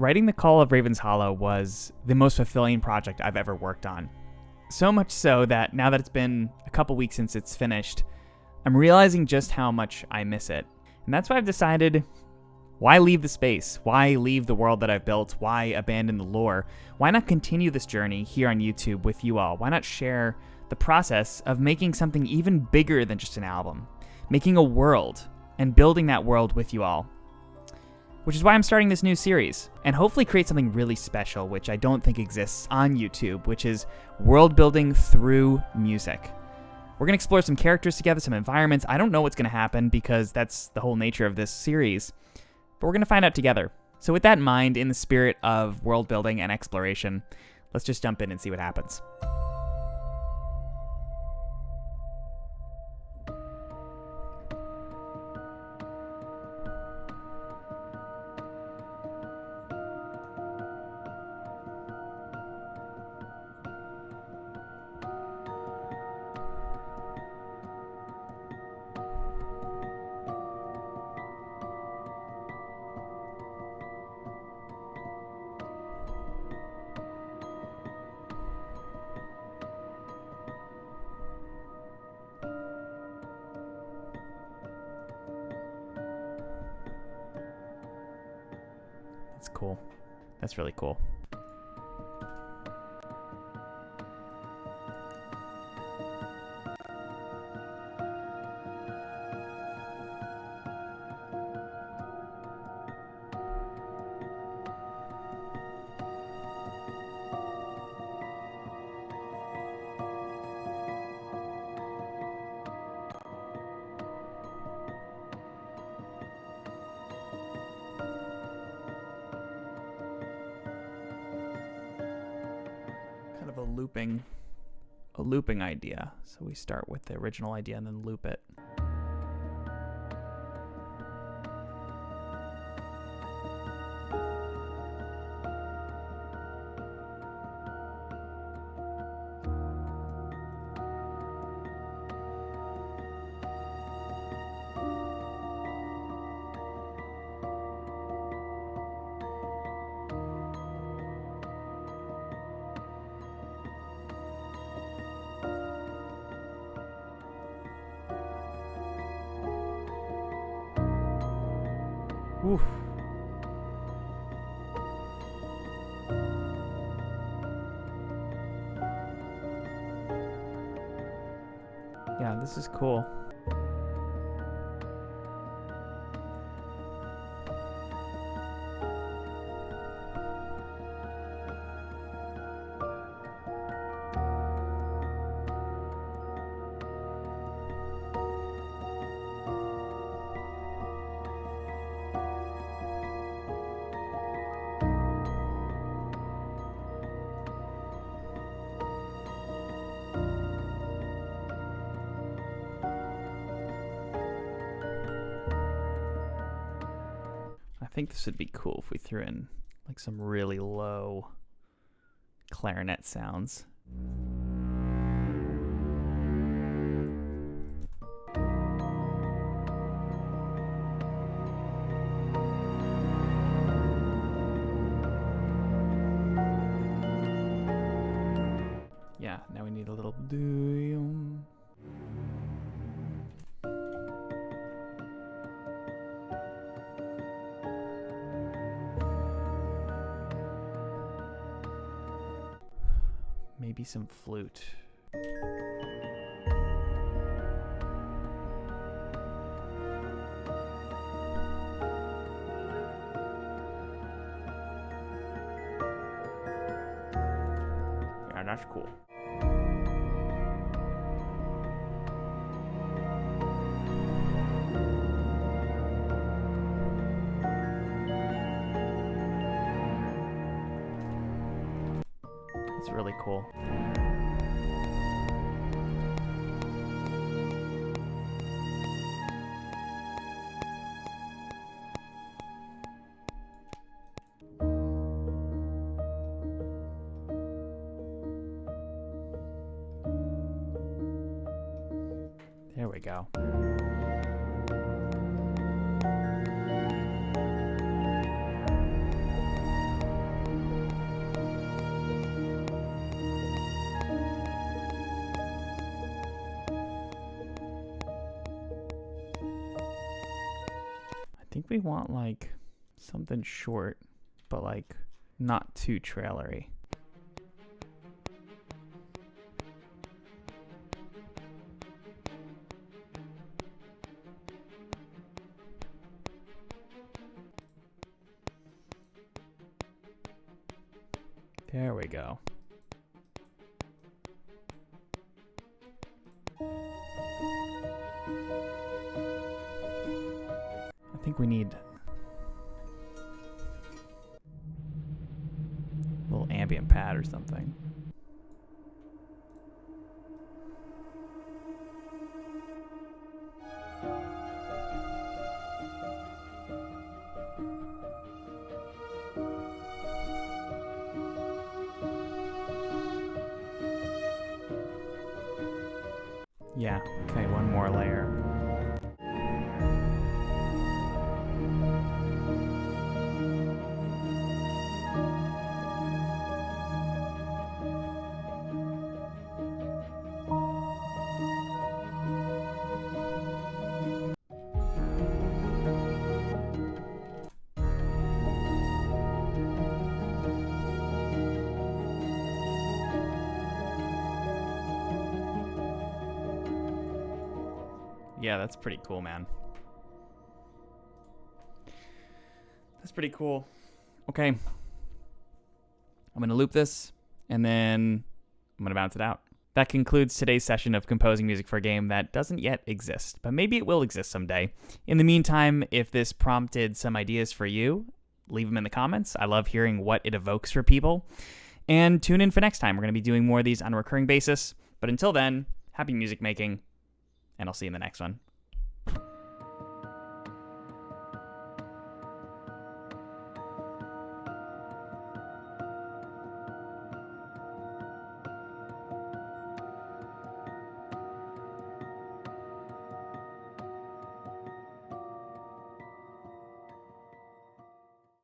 Writing The Call of Raven's Hollow was the most fulfilling project I've ever worked on. So much so that now that it's been a couple weeks since it's finished, I'm realizing just how much I miss it. And that's why I've decided, why leave the space? Why leave the world that I've built? Why abandon the lore? Why not continue this journey here on YouTube with you all? Why not share the process of making something even bigger than just an album? Making a world and building that world with you all. Which is why I'm starting this new series, and hopefully create something really special, which I don't think exists on YouTube, which is world building through music. We're going to explore some characters together, some environments. I don't know what's going to happen because that's the whole nature of this series, but we're going to find out together. So with that in mind, in the spirit of world building and exploration, let's just jump in and see what happens. That's cool. That's really cool. Kind of a looping idea. So we start with the original idea and then loop it. Oof. Yeah, this is cool. I think this would be cool if we threw in like some really low clarinet sounds. Yeah, now we need a little doom. Maybe some flute. Yeah, that's cool. It's really cool. There we go. think we want like something short, but like not too trailery. There we go. I think we need a little ambient pad or something. Yeah, okay, one more layer. Yeah, that's pretty cool, man. That's pretty cool. Okay. I'm going to loop this, and then I'm going to bounce it out. That concludes today's session of composing music for a game that doesn't yet exist, but maybe it will exist someday. In the meantime, if this prompted some ideas for you, leave them in the comments. I love hearing what it evokes for people. And tune in for next time. We're going to be doing more of these on a recurring basis. But until then, happy music making, and I'll see you in the next one.